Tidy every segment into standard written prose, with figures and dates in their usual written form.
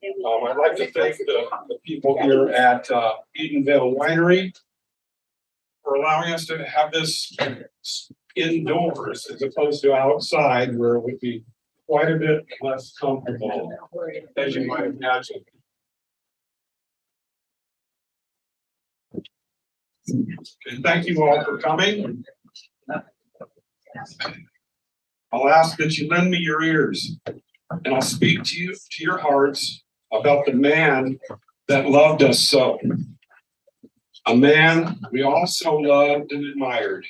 I'd like to thank the people here at Vale Winery for allowing us to have this indoors as opposed to outside where it would be quite a bit less comfortable, as you might imagine. Okay, thank you all for coming. I'll ask that you lend me your ears and I'll speak to you, to your hearts, about the man that loved us so. A man we all so loved and admired.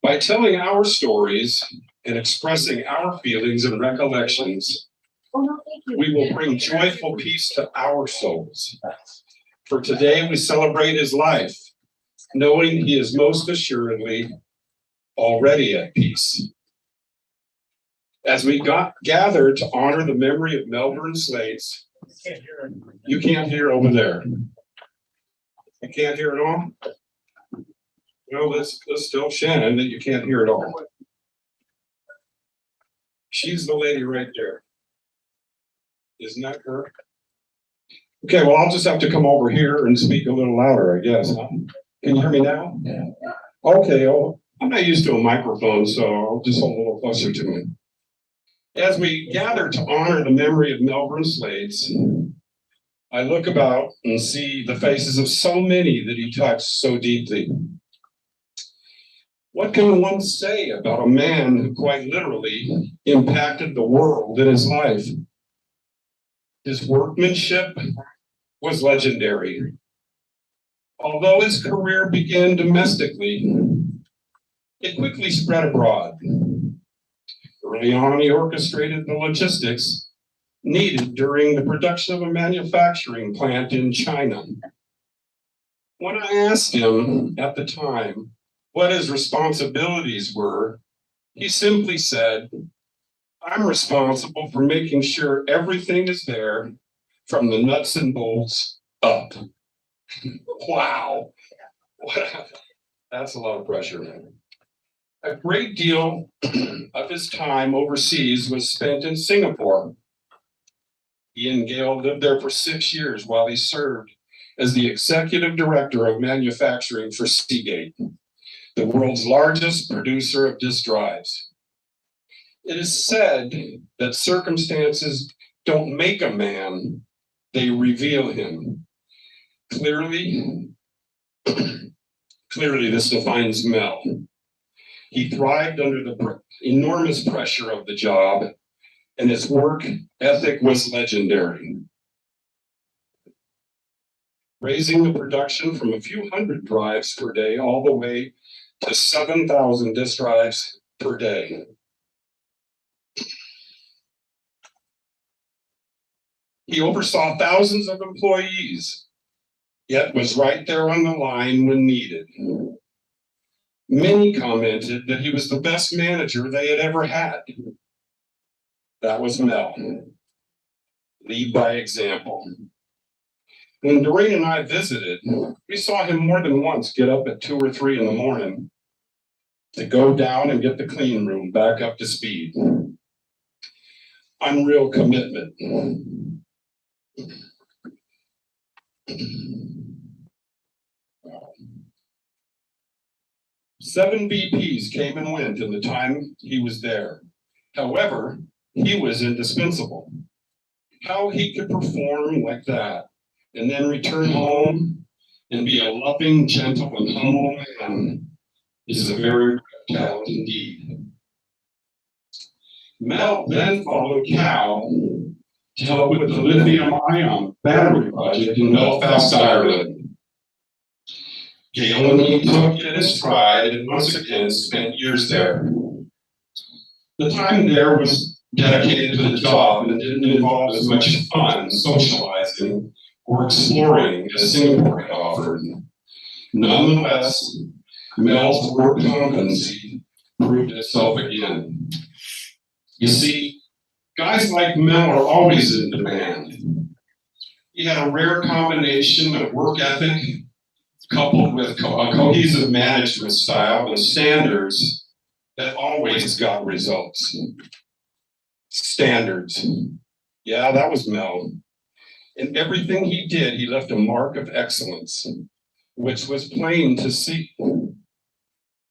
By telling our stories and expressing our feelings and recollections, we will bring joyful peace to our souls. For today we celebrate his life, knowing he is most assuredly already at peace. As we gather to honor the memory of Melvern Slates, you can't hear over there. You can't hear at all? No, let's tell Shannon that you can't hear at all. She's the lady right there. Isn't that her? Okay, well, I'll just have to come over here and speak a little louder, I guess. Huh? Can you hear me now? Yeah. Okay, well, I'm not used to a microphone, so I'll just hold a little closer to me. As we gather to honor the memory of Melvern Slates, I look about and see the faces of so many that he touched so deeply. What can one say about a man who quite literally impacted the world in his life? His workmanship was legendary. Although his career began domestically, it quickly spread abroad. Early on, he orchestrated the logistics needed during the production of a manufacturing plant in China. When I asked him at the time what his responsibilities were, he simply said, "I'm responsible for making sure everything is there from the nuts and bolts up." Wow, that's a lot of pressure, man. A great deal of his time overseas was spent in Singapore. He and Gail lived there for 6 years while he served as the executive director of manufacturing for Seagate, the world's largest producer of disk drives. It is said that circumstances don't make a man, they reveal him. Clearly, this defines Mel. He thrived under the enormous pressure of the job, and his work ethic was legendary. Raising the production from a few hundred drives per day all the way to 7,000 disk drives per day. He oversaw thousands of employees, yet was right there on the line when needed. Many commented that he was the best manager they had ever had. That was Mel. Lead by example. When Doreen and I visited, we saw him more than once get up at 2 or 3 in the morning to go down and get the clean room back up to speed. Unreal commitment. 7 VPs came and went in the time he was there. However, he was indispensable. How he could perform like that and then return home and be a loving, gentle, and humble man is a very rare talent indeed. Mel then followed Cal to help with the lithium-ion battery project in Belfast, Ireland. Gail and he took it in stride and once again spent years there. The time there was dedicated to the job and didn't involve as much fun, socializing, or exploring as Singapore had offered. Nonetheless, Mel's work competency proved itself again. You see, guys like Mel are always in demand. He had a rare combination of work ethic coupled with a cohesive management style and standards that always got results. Standards. Yeah, that was Mel. In everything he did, he left a mark of excellence, which was plain to see.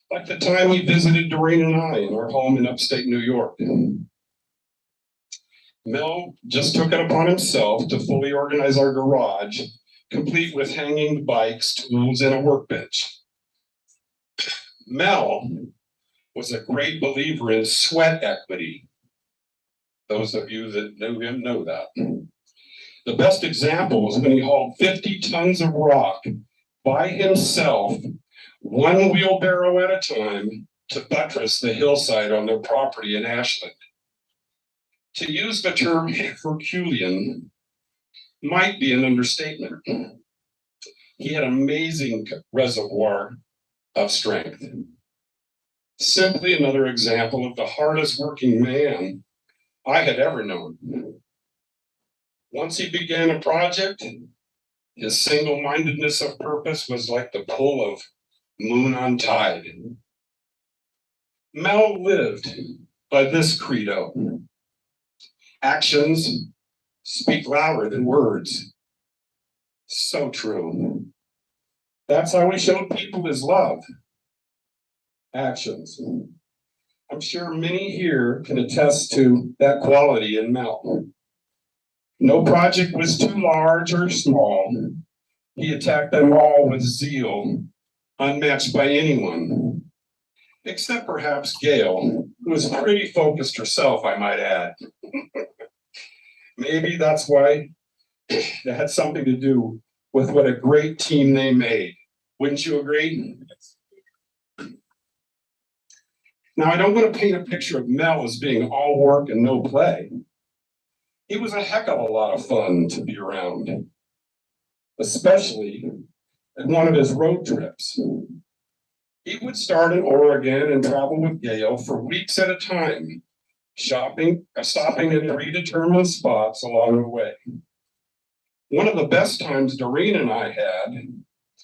Like the time he visited Doreen and I in our home in upstate New York. Mel just took it upon himself to fully organize our garage, complete with hanging bikes, tools, and a workbench. Mel was a great believer in sweat equity. Those of you that knew him know that. The best example was when he hauled 50 tons of rock by himself, one wheelbarrow at a time, to buttress the hillside on their property in Ashland. To use the term Herculean might be an understatement. He had an amazing reservoir of strength. Simply another example of the hardest working man I had ever known. Once he began a project, his single-mindedness of purpose was like the pull of moon on tide. Mel lived by this credo: actions speak louder than words. So true. That's how he showed people his love. Actions. I'm sure many here can attest to that quality in Mel. No project was too large or small. He attacked them all with zeal, unmatched by anyone, except perhaps Gail, who was pretty focused herself, I might add. Maybe that's why it had something to do with what a great team they made. Wouldn't you agree? Now, I don't want to paint a picture of Mel as being all work and no play. He was a heck of a lot of fun to be around, especially at one of his road trips. He would start in Oregon and travel with Gail for weeks at a time, stopping at predetermined spots along the way. One of the best times Doreen and I had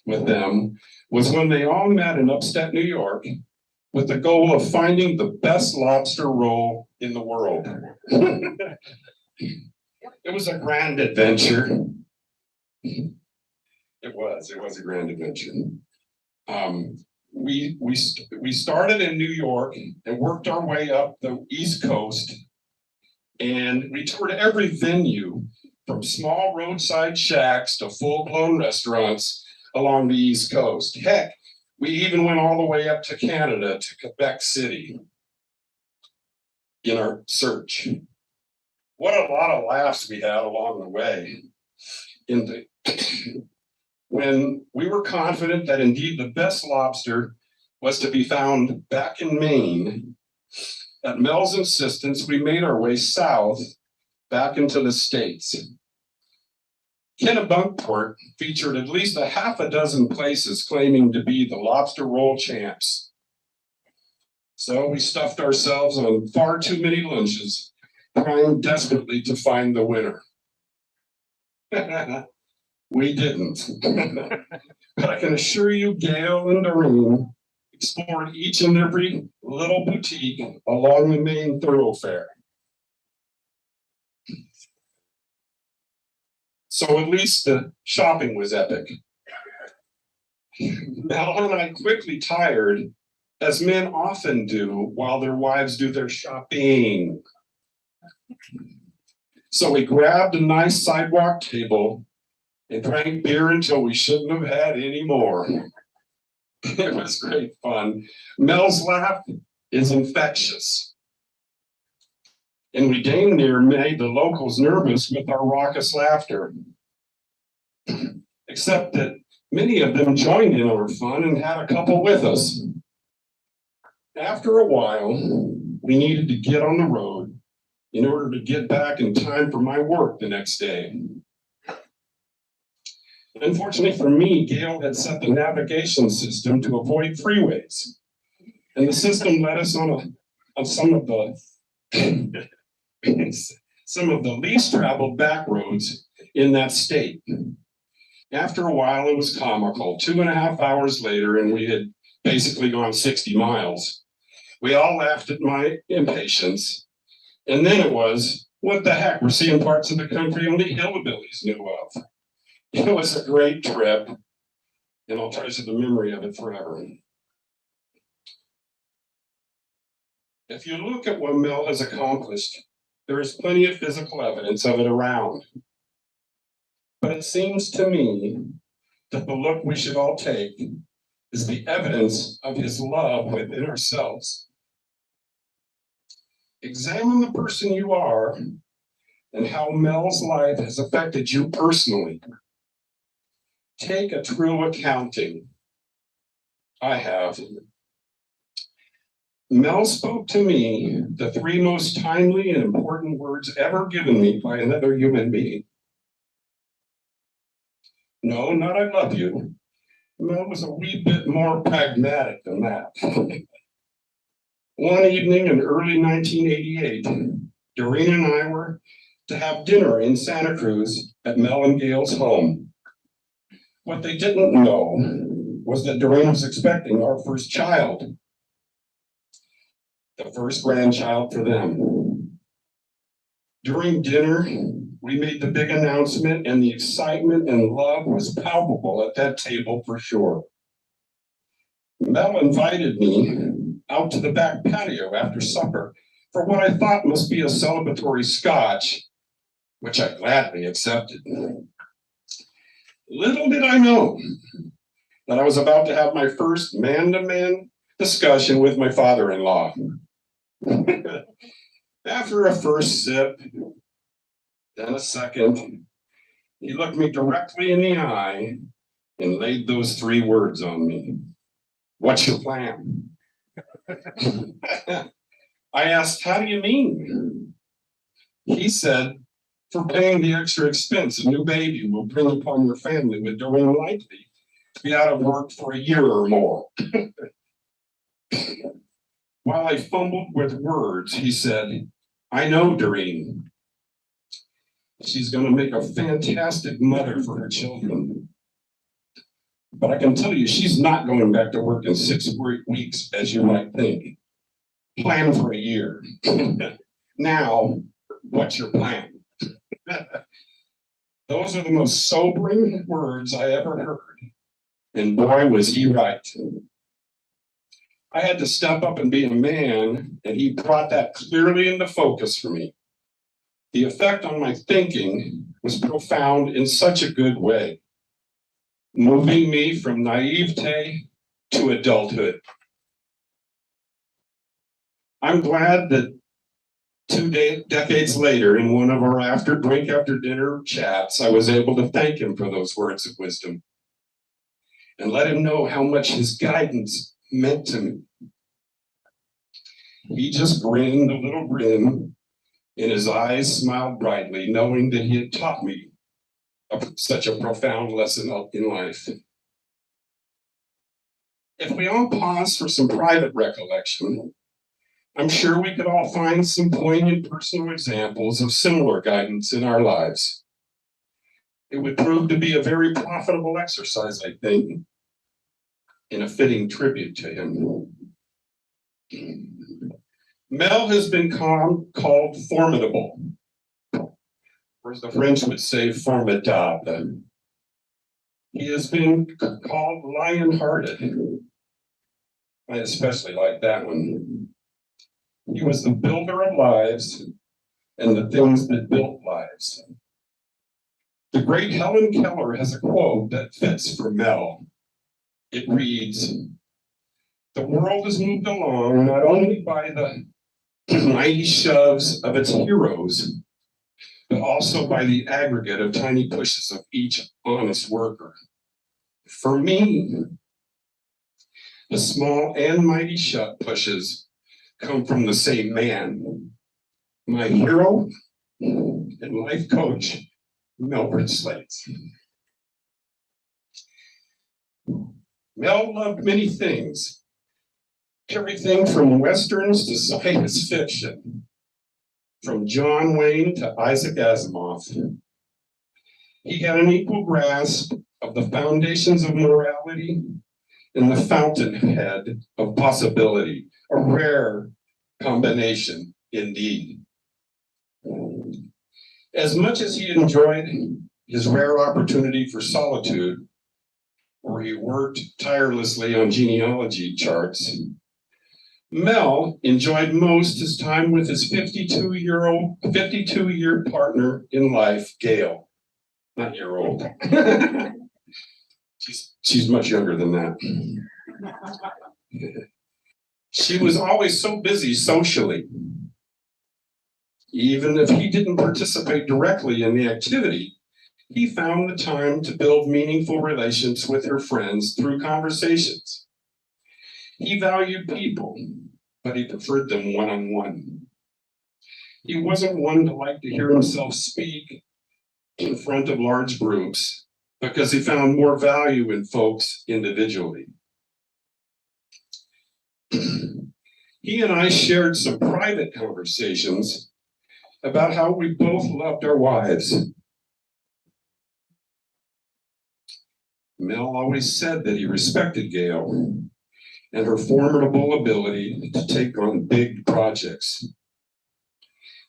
with them was when they all met in upstate New York with the goal of finding the best lobster roll in the world. It was a grand adventure. It was a grand adventure. We started in New York and worked our way up the East Coast, and we toured every venue from small roadside shacks to full-blown restaurants along the East Coast. Heck, we even went all the way up to Canada, to Quebec City in our search. What a lot of laughs we had along the way. When we were confident that indeed the best lobster was to be found back in Maine, at Mel's insistence, we made our way south back into the States. Kennebunkport featured at least a half a dozen places claiming to be the lobster roll champs. So we stuffed ourselves on far too many lunches, trying desperately to find the winner. We didn't. But I can assure you, Gail and Doreen explored each and every little boutique along the main thoroughfare. So at least the shopping was epic. Mel and I quickly tired, as men often do while their wives do their shopping. So we grabbed a nice sidewalk table and drank beer until we shouldn't have had any more. It was great fun. Mel's laugh is infectious. And we dang near made the locals nervous with our raucous laughter. Except that many of them joined in our fun and had a couple with us. After a while, we needed to get on the road in order to get back in time for my work the next day. Unfortunately for me, Gail had set the navigation system to avoid freeways. And the system led us on some of the least traveled back roads in that state. After a while, it was comical. 2.5 hours later, and we had basically gone 60 miles. We all laughed at my impatience. And then it was, What the heck? We're seeing parts of the country only hillbillies knew of. It was a great trip, and I'll treasure the memory of it forever. If you look at what Mel has accomplished, there is plenty of physical evidence of it around. But it seems to me that the look we should all take is the evidence of his love within ourselves. Examine the person you are and how Mel's life has affected you personally. Take a true accounting. I have. Mel spoke to me the three most timely and important words ever given me by another human being. No, not I love you. Mel was a wee bit more pragmatic than that. One evening in early 1988, Doreen and I were to have dinner in Santa Cruz at Mel and Gail's home. What they didn't know was that Doreen was expecting our first child, the first grandchild for them. During dinner, we made the big announcement, and the excitement and love was palpable at that table for sure. Mel invited me out to the back patio after supper for what I thought must be a celebratory scotch, which I gladly accepted. Little did I know that I was about to have my first man-to-man discussion with my father-in-law. After a first sip, then a second, he looked me directly in the eye and laid those three words on me. What's your plan? I asked, how do you mean? He said, for paying the extra expense a new baby will bring upon your family with Doreen likely to be out of work for a year or more. While I fumbled with words, he said, I know Doreen. She's going to make a fantastic mother for her children. But I can tell you, she's not going back to work in 6 weeks, as you might think. Plan for a year. Now, what's your plan? Those are the most sobering words I ever heard. And boy, was he right. I had to step up and be a man, and he brought that clearly into focus for me. The effect on my thinking was profound in such a good way, moving me from naivete to adulthood. I'm glad that 2 decades later, in one of our drink after dinner chats, I was able to thank him for those words of wisdom and let him know how much his guidance meant to me. He just grinned a little grin, and his eyes smiled brightly, knowing that he had taught me such a profound lesson in life. If we all pause for some private recollection, I'm sure we could all find some poignant personal examples of similar guidance in our lives. It would prove to be a very profitable exercise, I think, in a fitting tribute to him. Mel has been called formidable, or as the French would say, formidable. He has been called lion-hearted. I especially like that one. He was the builder of lives and the things that built lives. The great Helen Keller has a quote that fits for Mel. It reads, the world has moved along not only by the mighty shoves of its heroes, but also by the aggregate of tiny pushes of each honest worker. For me, the small and mighty pushes come from the same man, my hero and life coach, Melvern Slates. Mel loved many things, everything from westerns to science fiction, from John Wayne to Isaac Asimov. He had an equal grasp of the foundations of morality and the fountainhead of possibility, a rare combination indeed. As much as he enjoyed his rare opportunity for solitude, where he worked tirelessly on genealogy charts, Mel enjoyed most his time with his 52-year partner in life, Gail. Not year old. She's much younger than that. She was always so busy socially. Even if he didn't participate directly in the activity, he found the time to build meaningful relations with her friends through conversations. He valued people, but he preferred them one-on-one. He wasn't one to like to hear himself speak in front of large groups because he found more value in folks individually. He and I shared some private conversations about how we both loved our wives. Mel always said that he respected Gail and her formidable ability to take on big projects.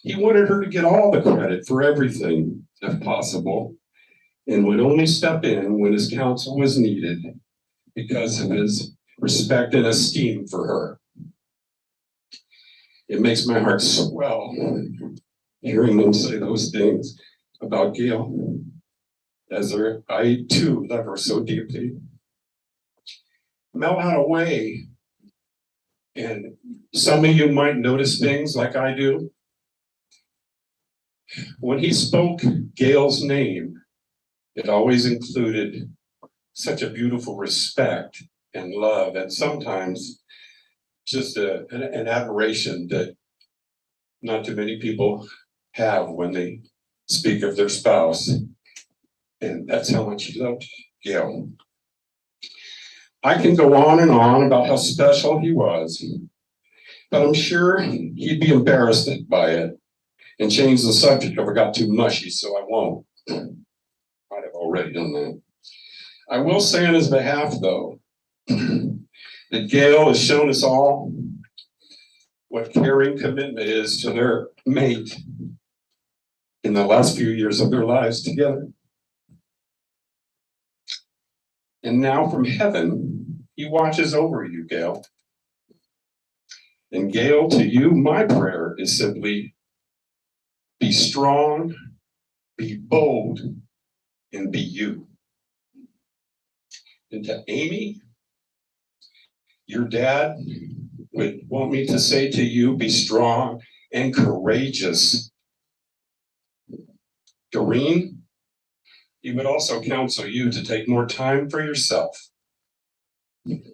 He wanted her to get all the credit for everything, if possible, and would only step in when his counsel was needed because of his respect and esteem for her. It makes my heart swell hearing him say those things about Gail, as I too love her so deeply. Mel had a way, and some of you might notice things like I do. When he spoke Gail's name, it always included such a beautiful respect and love, and sometimes just an admiration that not too many people have when they speak of their spouse. And that's how much he loved Gail. I can go on and on about how special he was, but I'm sure he'd be embarrassed by it and change the subject if I got too mushy, so I won't. Might have already done that. I will say on his behalf, though, that Gail has shown us all what caring commitment is to their mate in the last few years of their lives together. And now from heaven, he watches over you, Gail. And Gail, to you, my prayer is simply, be strong, be bold, and be you. And to Amy, your dad would want me to say to you, be strong and courageous. Doreen, he would also counsel you to take more time for yourself. I'm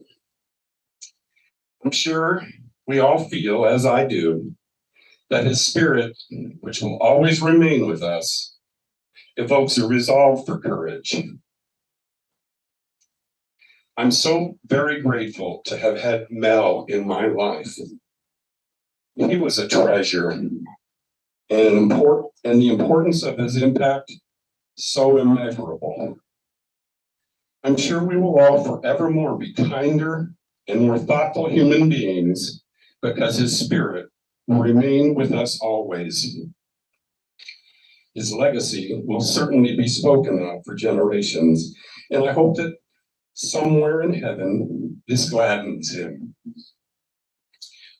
sure we all feel, as I do, that his spirit, which will always remain with us, evokes a resolve for courage. I'm so very grateful to have had Mel in my life. He was a treasure, and the importance of his impact so immeasurable. I'm sure we will all forevermore be kinder and more thoughtful human beings because his spirit will remain with us always. His legacy will certainly be spoken of for generations, and I hope that somewhere in heaven this gladdens him.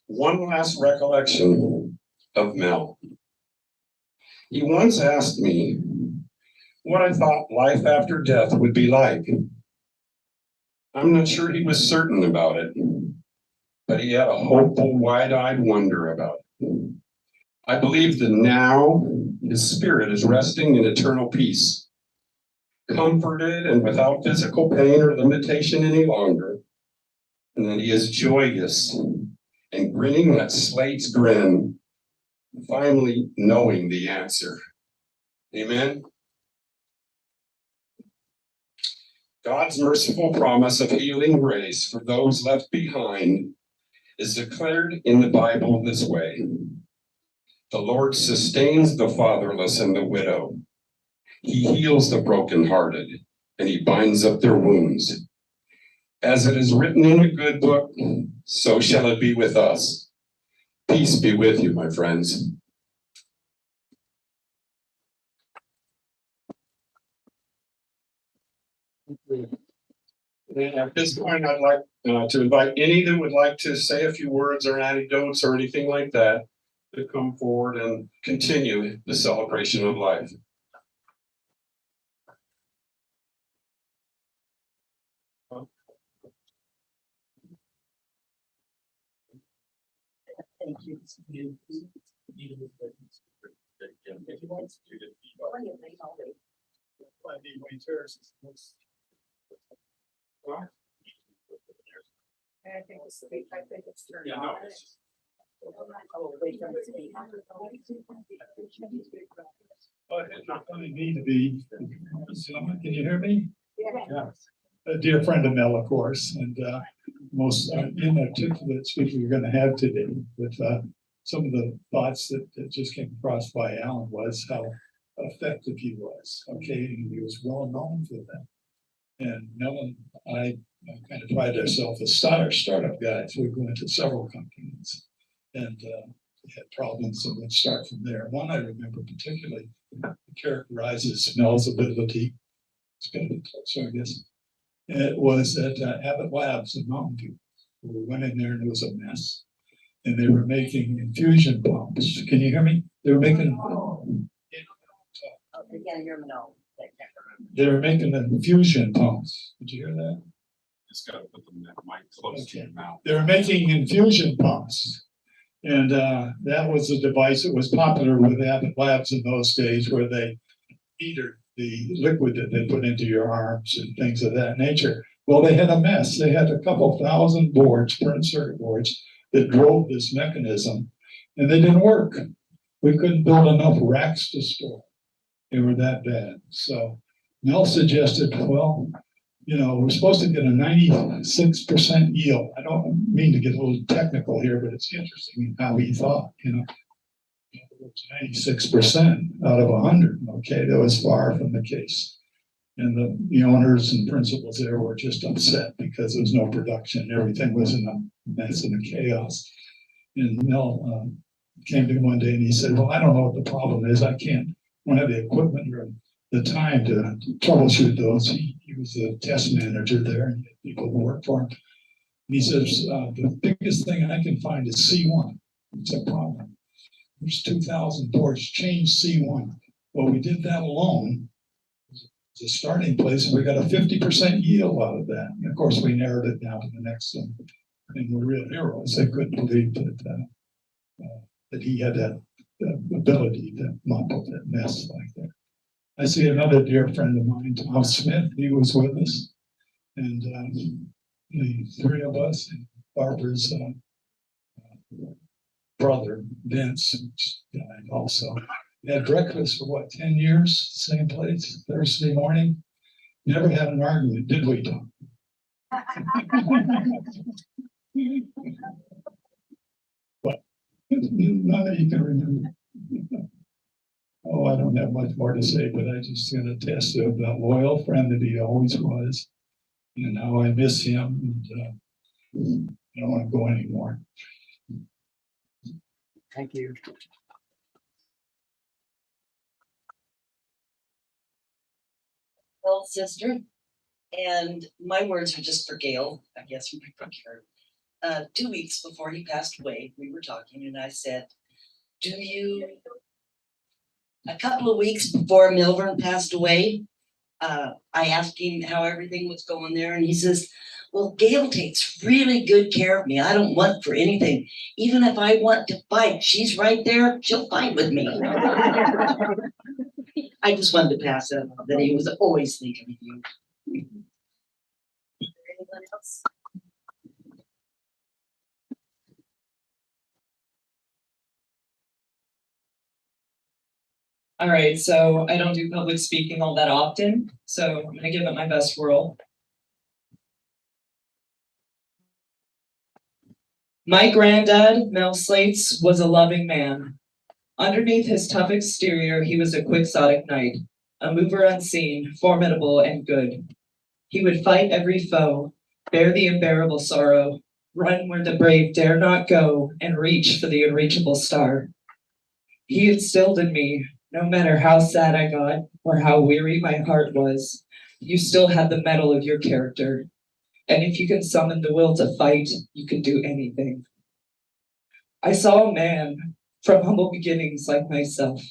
One last recollection of Mel. He once asked me what I thought life after death would be like. I'm not sure he was certain about it, but he had a hopeful, wide-eyed wonder about it. I believe that now his spirit is resting in eternal peace, comforted and without physical pain or limitation any longer, and that he is joyous and grinning that Slate's grin, finally knowing the answer. Amen. God's merciful promise of healing grace for those left behind is declared in the Bible this way. The Lord sustains the fatherless and the widow. He heals the brokenhearted, and he binds up their wounds. As it is written in the good book, so shall it be with us. Peace be with you, my friends. And at this point, I'd like to invite any that would like to say a few words or anecdotes or anything like that to come forward and continue the celebration of life. Thank you. Yeah, no, It's not going to need to be. Can you hear me? Yeah. A dear friend of Mel, of course, and most inarticulate speaker you're going to have today. With some of the thoughts that just came across by Alan was how effective he was. Okay, and he was well known for that. And Mel and I kind of pride ourselves as startup guys. We go into several companies and had problems and would start from there. One I remember particularly characterizes Mel's ability. It's been a bit closer, I guess. It was at Abbott Labs in Mountain View. We went in there and it was a mess. And they were making infusion pumps. Can you hear me? They were making. They were making infusion pumps. Did you hear that? just gotta put the mic close to your mouth. They were making infusion pumps. And that was a device that was popular with Abbott Labs in those days, where they metered the liquid that they put into your arms and things of that nature. Well, they had a mess. They had a couple thousand boards, printed circuit boards, that drove this mechanism, and they didn't work. We couldn't build enough racks to store. They were that bad. So Mel suggested, well, you know, we're supposed to get a 96% yield. I don't mean to get a little technical here, but it's interesting how he thought, you know. 96% out of 100. Okay, that was far from the case. And the owners and principals there were just upset because there was no production. Everything was in a mess and a chaos. And Mel came to me one day and he said, well, I don't know what the problem is. I don't have the equipment or the time to troubleshoot those. He was the test manager there and he had people who worked for him. And he says, the biggest thing I can find is C1. It's a problem. There's 2,000 boards, change C1. Well, we did that alone. It's a starting place, and we got a 50% yield out of that. And of course, we narrowed it down to the next one. And we're real heroes. I couldn't believe that he had that ability to mop up that mess like that. I see another dear friend of mine, Tom Smith. He was with us, and the three of us, and Barbara's brother, Vince, died also. Had breakfast for what, 10 years, same place, Thursday morning. Never had an argument, did we, Tom? But none that you can remember. Oh, I don't have much more to say, but I just going to attest to that loyal friend that he always was, and how I miss him. And I don't want to go anymore. Thank you. Well, sister, and my words are just for Gail, I guess, from my procure. 2 weeks before he passed away, we were talking, and I said, a couple of weeks before Melvern passed away, I asked him how everything was going there, and he says, well, Gail takes really good care of me. I don't want for anything. Even if I want to fight, she's right there. She'll fight with me. I just wanted to pass that on, that he was always thinking of you. Anyone else? All right, so I don't do public speaking all that often, so I'm gonna give it my best whirl. My granddad, Mel Slates, was a loving man. Underneath his tough exterior, he was a quixotic knight, a mover unseen, formidable and good. He would fight every foe, bear the unbearable sorrow, run where the brave dare not go, and reach for the unreachable star. He instilled in me, no matter how sad I got or how weary my heart was, You still had the mettle of your character. And if you can summon the will to fight, you can do anything. I saw a man from humble beginnings like myself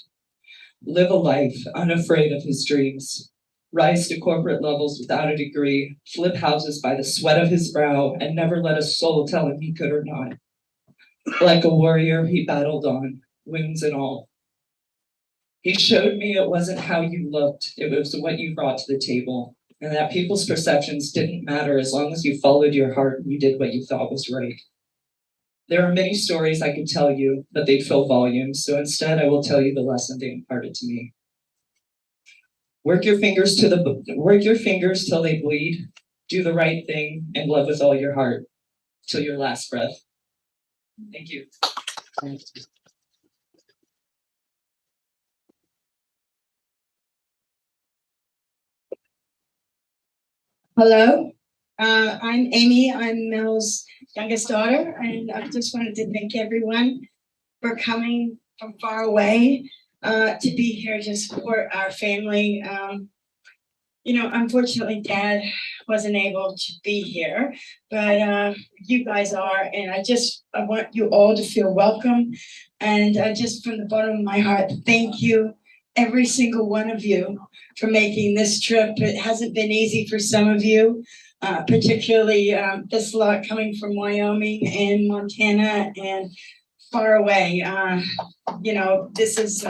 live a life unafraid of his dreams, rise to corporate levels without a degree, flip houses by the sweat of his brow, and never let a soul tell him he could or not. Like a warrior, he battled on, wounds and all. He showed me it wasn't how you looked, it was what you brought to the table, and that people's perceptions didn't matter as long as you followed your heart and you did what you thought was right. There are many stories I could tell you, but they'd fill volumes, so instead I will tell you the lesson they imparted to me. Work your fingers till they bleed, do the right thing, and love with all your heart, till your last breath. Thank you. Hello, I'm Amy. I'm Mel's youngest daughter, and I just wanted to thank everyone for coming from far away to be here to support our family. Unfortunately, Dad wasn't able to be here, but you guys are, and I want you all to feel welcome. And just from the bottom of my heart, thank you, every single one of you, for making this trip. It hasn't been easy for some of you, particularly this lot coming from Wyoming and Montana and far away. This is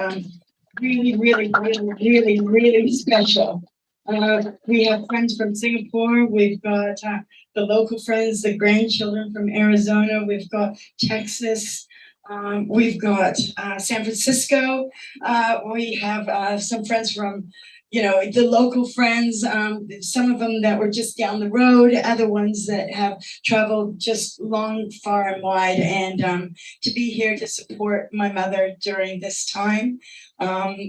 really, really, really, really, really special. We have friends from Singapore. We've got the local friends, the grandchildren from Arizona. We've got Texas. We've got San Francisco. We have some friends from, the local friends, some of them that were just down the road, other ones that have traveled just long, far and wide, and to be here to support my mother during this time.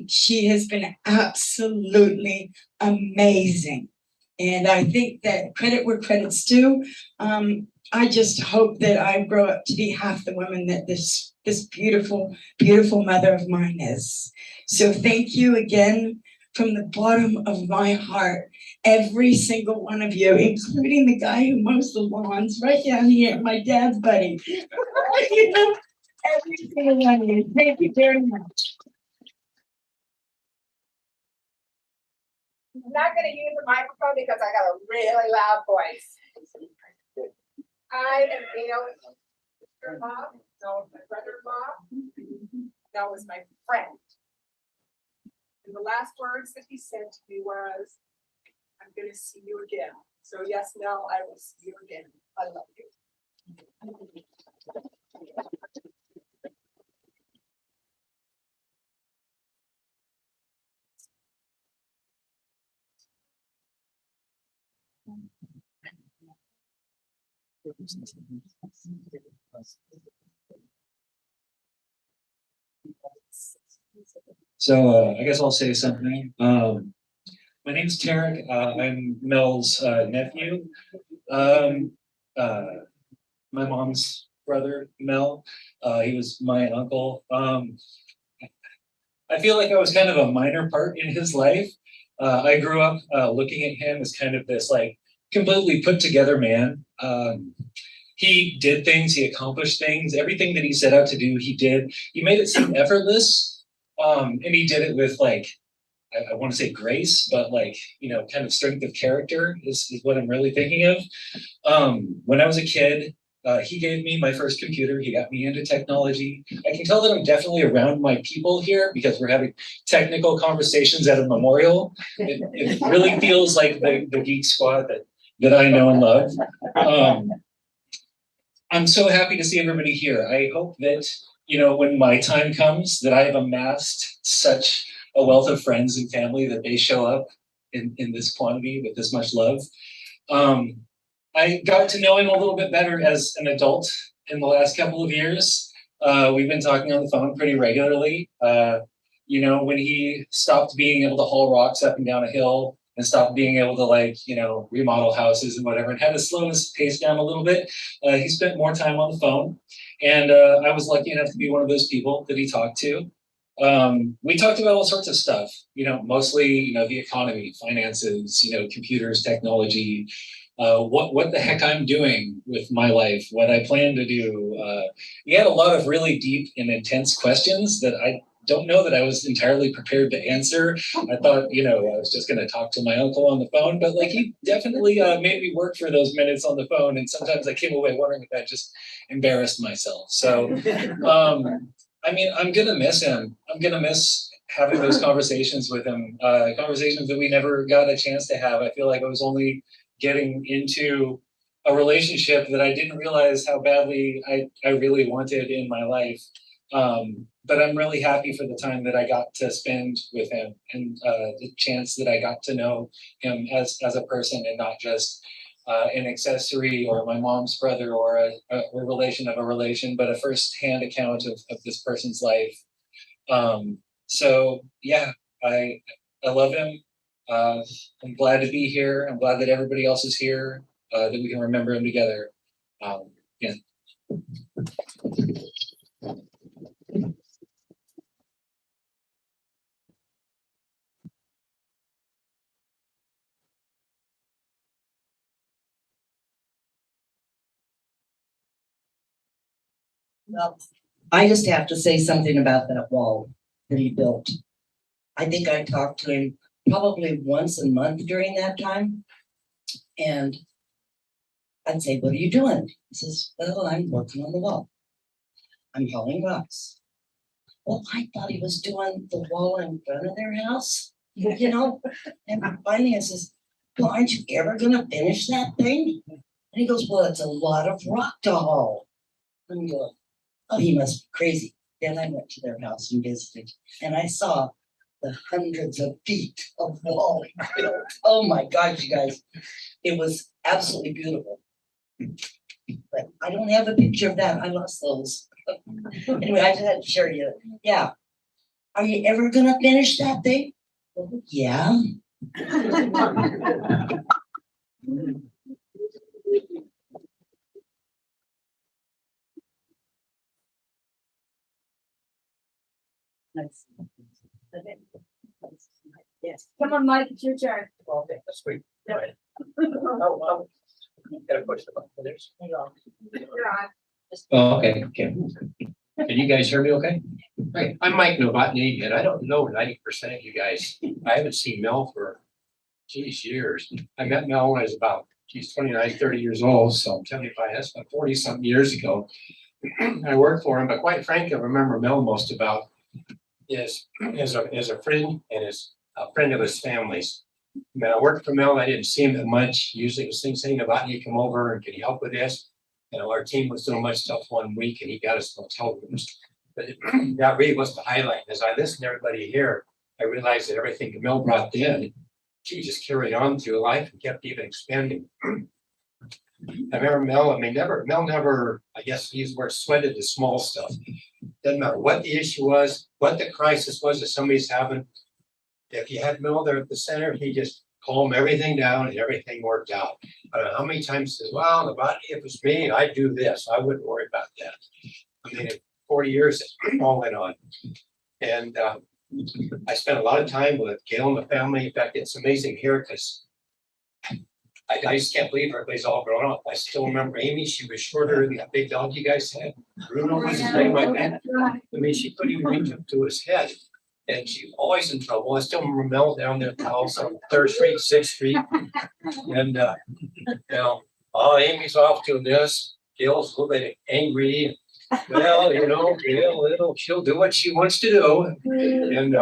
She has been absolutely amazing. And I think that credit where credit's due. I just hope that I grow up to be half the woman that this beautiful, beautiful mother of mine is. So thank you again from the bottom of my heart, every single one of you, including the guy who mows the lawns right down here, my dad's buddy. Every single one of you. Thank you very much. I'm not going to use the microphone because I got a really loud voice. I am sister-in-law, no, my brother-in-law, that was my friend. And the last words that he said to me was, I'm going to see you again. So yes, Mel, I will see you again. I love you. So I guess I'll say something. My name's Tarek. I'm Mel's nephew. My mom's brother, Mel. He was my uncle. I feel like I was kind of a minor part in his life. I grew up looking at him as kind of this like completely put together man. He did things, he accomplished things, everything that he set out to do, he did. He made it seem effortless. And he did it with like, I want to say grace, but like, kind of strength of character is what I'm really thinking of. When I was a kid, he gave me my first computer. He got me into technology. I can tell that I'm definitely around my people here because we're having technical conversations at a memorial. It really feels like the geek squad that I know and love. I'm so happy to see everybody here. I hope that, when my time comes, that I have amassed such a wealth of friends and family that they show up in this quantity with this much love. I got to know him a little bit better as an adult in the last couple of years. We've been talking on the phone pretty regularly. When he stopped being able to haul rocks up and down a hill and stopped being able to remodel houses and whatever and had to slow his pace down a little bit, he spent more time on the phone. And I was lucky enough to be one of those people that he talked to. We talked about all sorts of stuff, mostly, the economy, finances, computers, technology, what the heck I'm doing with my life, what I plan to do. He had a lot of really deep and intense questions that I don't know that I was entirely prepared to answer. I thought, I was just going to talk to my uncle on the phone, but like he definitely made me work for those minutes on the phone. And sometimes I came away wondering if I just embarrassed myself. So, I'm going to miss him. I'm going to miss having those conversations with him, conversations that we never got a chance to have. I feel like I was only getting into a relationship that I didn't realize how badly I really wanted in my life. But I'm really happy for the time that I got to spend with him and the chance that I got to know him as a person and not just an accessory or my mom's brother or a relation of a relation, but a first-hand account of this person's life. So yeah, I love him. I'm glad to be here. I'm glad that everybody else is here, that we can remember him together. Yeah. Well, I just have to say something about that wall that he built. I think I talked to him probably once a month during that time. And I'd say, "What are you doing?" He says, "Well, I'm working on the wall. I'm hauling rocks." Well, I thought he was doing the wall in front of their house, And finally I says, "Well, aren't you ever gonna finish that thing?" And he goes, "Well, it's a lot of rock to haul." And I'm going, "Oh, he must be crazy." Then I went to their house and visited, and I saw the hundreds of feet of wall he built. Oh my gosh, you guys, it was absolutely beautiful. But I don't have a picture of that. I lost those. Anyway, I just had to share you. Yeah. Are you ever gonna finish that thing? Well, yeah. Nice. Yes. Come on, Mike, it's your turn. Okay, that's sweet. Yep. Right. Oh, gotta push the button. There's. You're on. Oh, okay. Can you guys hear me okay? Right, I'm Mike Novotny, and I don't know 90% of you guys. I haven't seen Mel for, years. I met Mel when I was about, 29, 30 years old, so I'm 75, that's about 40 something years ago. I worked for him, but quite frankly, I remember Mel most about is as a friend and as a friend of his family's. When I worked for Mel, I didn't see him that much. Usually it was things saying about you come over and can you help with this? Our team was doing much stuff one week and he got us hotel rooms. But that really was the highlight. As I listened to everybody here, I realized that everything that Mel brought in, she just carried on through life and kept even expanding. I remember Mel never, I guess he used the word sweated the small stuff. Doesn't matter what the issue was, what the crisis was that somebody's having. If you had Mel there at the center, he just calmed everything down and everything worked out. I don't know how many times he says, "Well, if it was me, I'd do this. I wouldn't worry about that." I mean, in 40 years, it all went on. And I spent a lot of time with Gail and the family. In fact, it's amazing here because I just can't believe everybody's all grown up. I still remember Amy. She was shorter than that big dog you guys had. Bruno was his name like that. I mean, she couldn't even reach up to his head. And she was always in trouble. I still remember Mel down there at the house on 3rd Street, 6th Street. And, Amy's off doing this. Gail's a little bit angry. Well, Gail, she'll do what she wants to do. And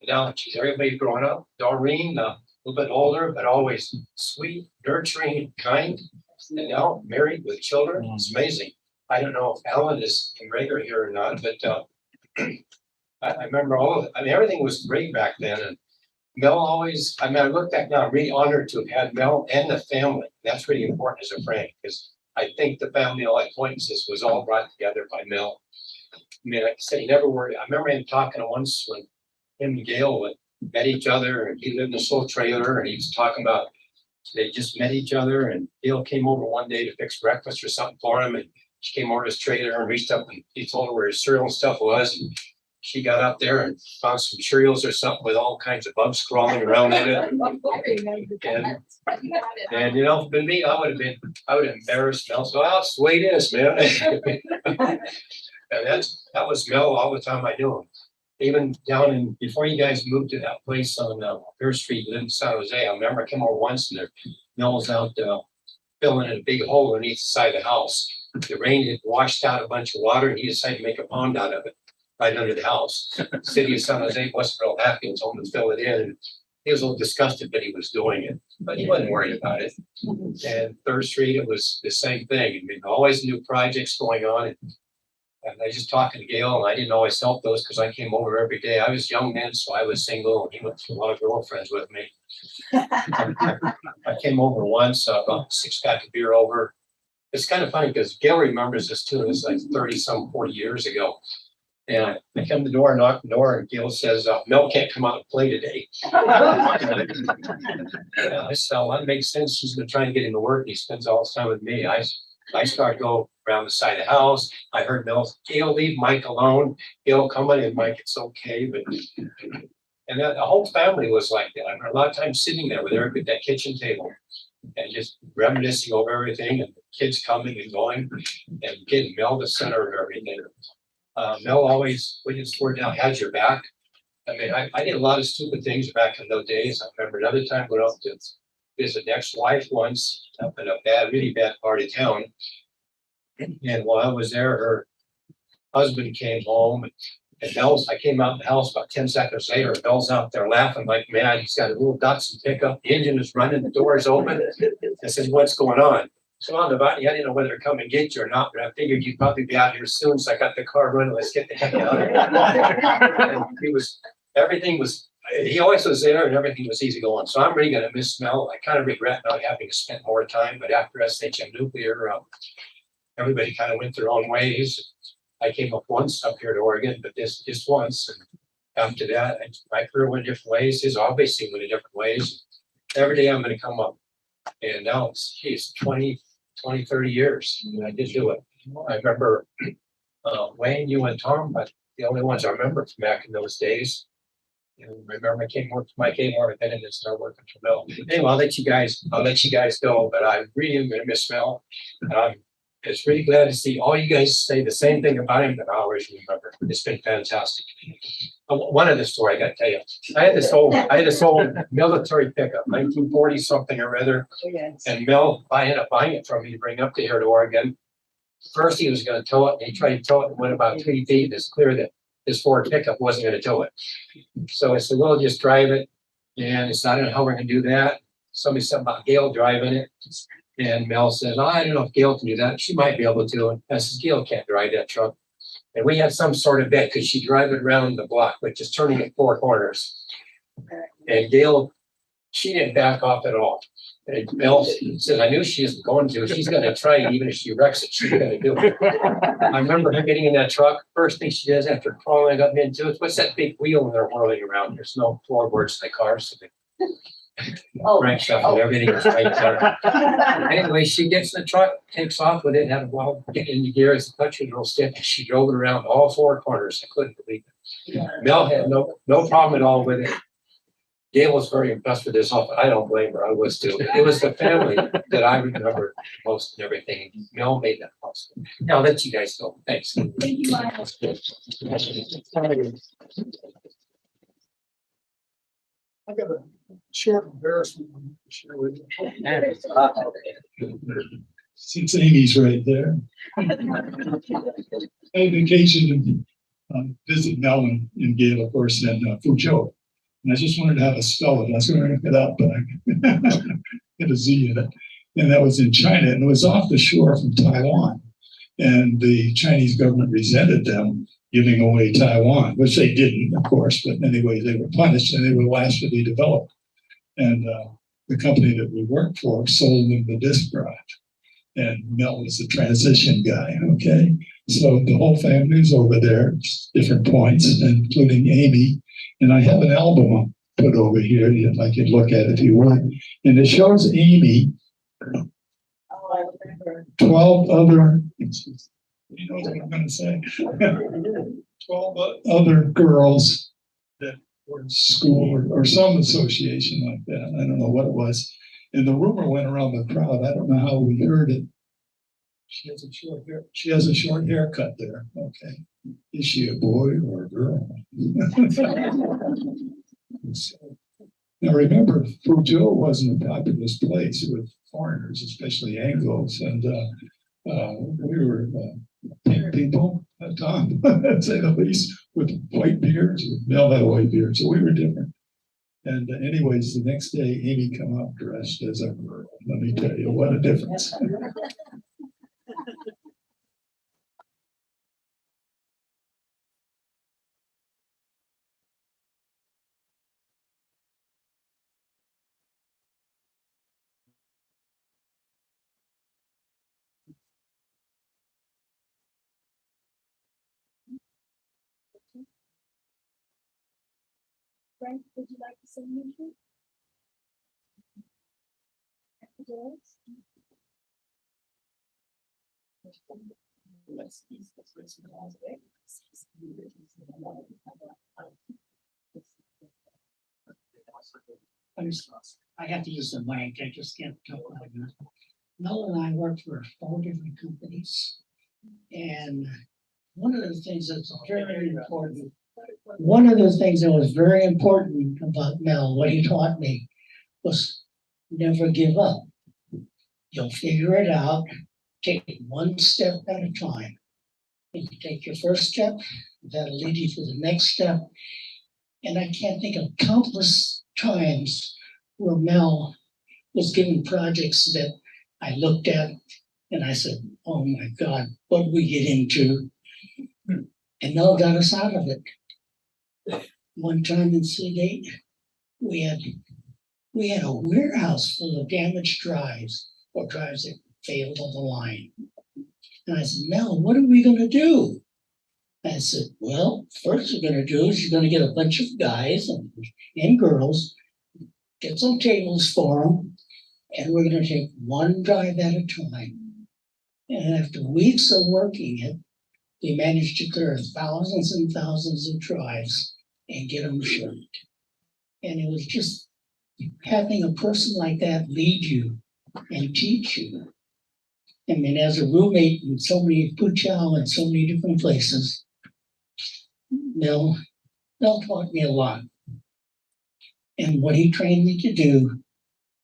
now she's everybody's growing up. Doreen, a little bit older, but always sweet, nurturing, kind. And now married with children. It's amazing. I don't know if Alan is in regular here or not, but I remember all of it. I mean, everything was great back then. And Mel always, I look back now, I'm really honored to have had Mel and the family. That's really important as a friend because I think the family acquaintances was all brought together by Mel. I mean, like I said, he never worried. I remember him talking once when him and Gail met each other and he lived in a little trailer and he was talking about they just met each other and Gail came over one day to fix breakfast or something for him and she came over to his trailer and reached up and he told her where his cereal and stuff was and she got up there and found some Cheerios or something with all kinds of bugs crawling around in it. And you know, for me, I would have embarrassed Mel. So that's the way it is, man. And that was Mel all the time I knew him. Even down in, before you guys moved to that place on Fair Street in San Jose, I remember I came over once and Mel was out filling in a big hole underneath the side of the house. The rain had washed out a bunch of water and he decided to make a pond out of it right under the house. The city of San Jose wasn't real happy and told him to fill it in. And he was a little disgusted that he was doing it, but he wasn't worried about it. And Third Street, it was the same thing. I mean, always new projects going on. And I just talking to Gail, and I didn't always help those because I came over every day. I was young then, so I was single, and he went to a lot of girlfriends with me. I came over once, about 6 pack of beer over. It's kind of funny because Gail remembers this too. It was like 40 years ago. And I come to the door, knock the door, and Gail says, Mel can't come out and play today. So that makes sense. She's been trying to get him to work, and he spends all his time with me. I start going around the side of the house. I heard Mel, Gail, leave Mike alone. Gail, come on in, Mike, it's okay. But and the whole family was like that. I remember a lot of times sitting there with Eric at that kitchen table and just reminiscing over everything, and the kids coming and going, and getting Mel the center of everything. Mel always, when his word now, had your back. I mean, I did a lot of stupid things back in those days. I remember another time going up to visit an ex-wife once up in a really bad part of town. And while I was there, her husband came home, and I came out of the house about 10 seconds later, and Mel's out there laughing like mad. He's got a little Datsun pickup. The engine is running, the door is open. I said, what's going on? So on the body, I didn't know whether to come and get you or not, but I figured you'd probably be out here soon. So I got the car running. Let's get the heck out of here. And everything was, he always was there and everything was easy going. So I'm really going to miss Mel. I kind of regret not having spent more time, but after SHM Nuclear, everybody kind of went their own ways. I came up once up here to Oregon, but just once. And after that, my career went different ways. His obviously went in different ways. Every day I'm going to come up. And now it's 20, 30 years. And I did do it. I remember Wayne, you and Tom, but the only ones I remember from back in those days. And I remember I came work for my Kmart and then I started working for Mel. Anyway, I'll let you guys go, but I really am gonna miss Mel. I'm just really glad to see all you guys say the same thing about him that I always remember. It's been fantastic. One of the story I got to tell you. I had this old military pickup, 1940 something or other. Oh, yes. And Mel, I ended up buying it from me to bring up to here to Oregon. First, he was going to tow it, and he tried to tow it and went about 3 feet. It's clear that this Ford pickup wasn't going to tow it. So I said, well, just drive it. And it's not how we're going to do that. Somebody said about Gail driving it. And Mel says, I don't know if Gail can do that. She might be able to. And I said, Gail can't drive that truck. And we had some sort of bet because she drive it around the block, which is turning at 4 corners. And Gail, she didn't back off at all. And Mel said, I knew she isn't going to. She's going to try it. Even if she wrecks it, she's going to do it. I remember her getting in that truck. First thing she does after crawling up into it, what's that big wheel they're whirling around? There's no floorboards in the car, so they cranks up and everything is right there. Anyway, she gets in the truck, takes off with it, had a while get into gear as the clutch was real stiff. She drove it around all 4 corners. I couldn't believe it. Mel had no problem at all with it. Gail was very impressed with this. I don't blame her. I was too. It was the family that I remember most and everything. Mel made that possible. Now I'll let you guys go. Thanks. Thank you, Michael. I got a short embarrassment to share with you. Since Amy's right there. I had occasion to visit Mel and Gail, of course, in Fuzhou. And I just wanted to have a spell it. I was going to look it up, but I had a Z in it. And that was in China, and it was off the shore from Taiwan. And the Chinese government resented them giving away Taiwan, which they didn't, of course, but anyway, they were punished and they were last to be developed. And the company that we worked for sold them the disk drive. And Mel was the transition guy, okay? So the whole family was over there, different points, including Amy. And I have an album put over here that I could look at if you want. And it shows Amy, 12 other, you know what I'm going to say, 12 other girls that were in school or some association like that. I don't know what it was. And the rumor went around the crowd. I don't know how we heard it. She has a short hair. She has a short haircut there. Okay. Is she a boy or a girl? So, now remember, Fuzhou wasn't a populous place with foreigners, especially Anglos, and we were pink people at the time, I'd say the least, with white beards. Mel had a white beard, so we were different. And anyways, the next day, Amy come out dressed as a girl. Let me tell you, what a difference. Frank, would you like to say anything? I have to use the mic, I just can't talk like that. Mel and I worked for 4 different companies. And one of the things that's very important, one of the things that was very important about Mel, what he taught me, was never give up. You'll figure it out, take it one step at a time. If you take your first step, that'll lead you to the next step. And I can't think of countless times where Mel was given projects that I looked at and I said, oh my God, what did we get into? And Mel got us out of it. One time in Seagate, we had a warehouse full of damaged drives or drives that failed on the line. And I said, Mel, what are we going to do? I said, well, first you're going to do is you're going to get a bunch of guys and girls, get some tables for them, and we're going to take one drive at a time. And after weeks of working it, we managed to clear thousands and thousands of drives and get them shipped. And it was just having a person like that lead you and teach you. I mean, as a roommate in so many Puchao and so many different places, Mel taught me a lot. And what he trained me to do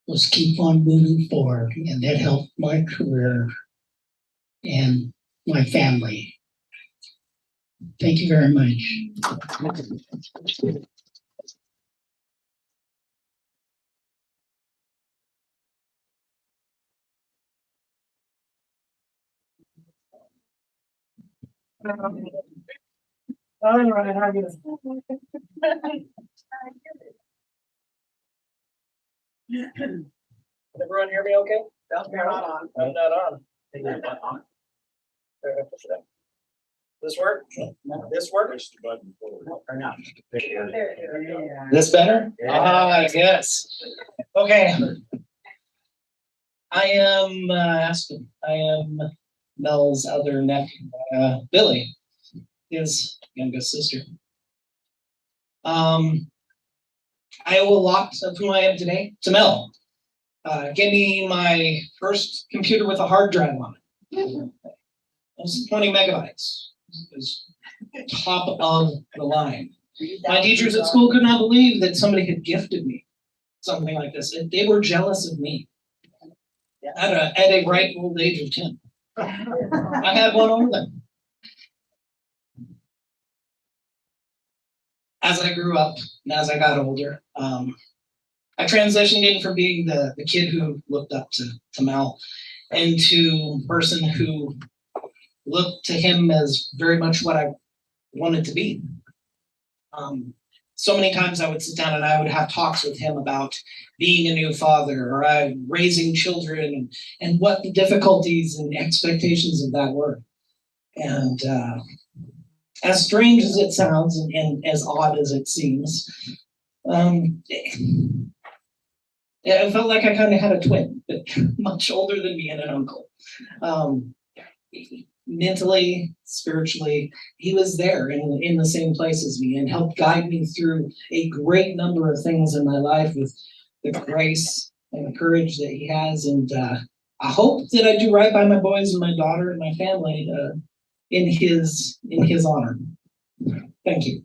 was keep on moving forward, and that helped my career and my family. Thank you very much. All right, how you Everyone hear me okay? You're not on. I'm not on. This work? This work? Or not? This better? Ah, yes. Okay. I am Aspen. I am Mel's other nephew, Billy, his youngest sister. I owe a lot of who I am today to Mel. Gave me my first computer with a hard drive on it. It was 20 megabytes. It was top of the line. My teachers at school could not believe that somebody had gifted me something like this. They were jealous of me at a ripe old age of 10. I had one over them. As I grew up and as I got older, I transitioned in from being the kid who looked up to Mel into a person who looked to him as very much what I wanted to be. So many times I would sit down and I would have talks with him about being a new father or raising children and what the difficulties and expectations of that were. And as strange as it sounds and as odd as it seems, it felt like I kind of had a twin, but much older than me and an uncle. mentally, spiritually, he was there in the same place as me and helped guide me through a great number of things in my life with the grace and the courage that he has. And I hope that I do right by my boys and my daughter and my family in his honor. Thank you.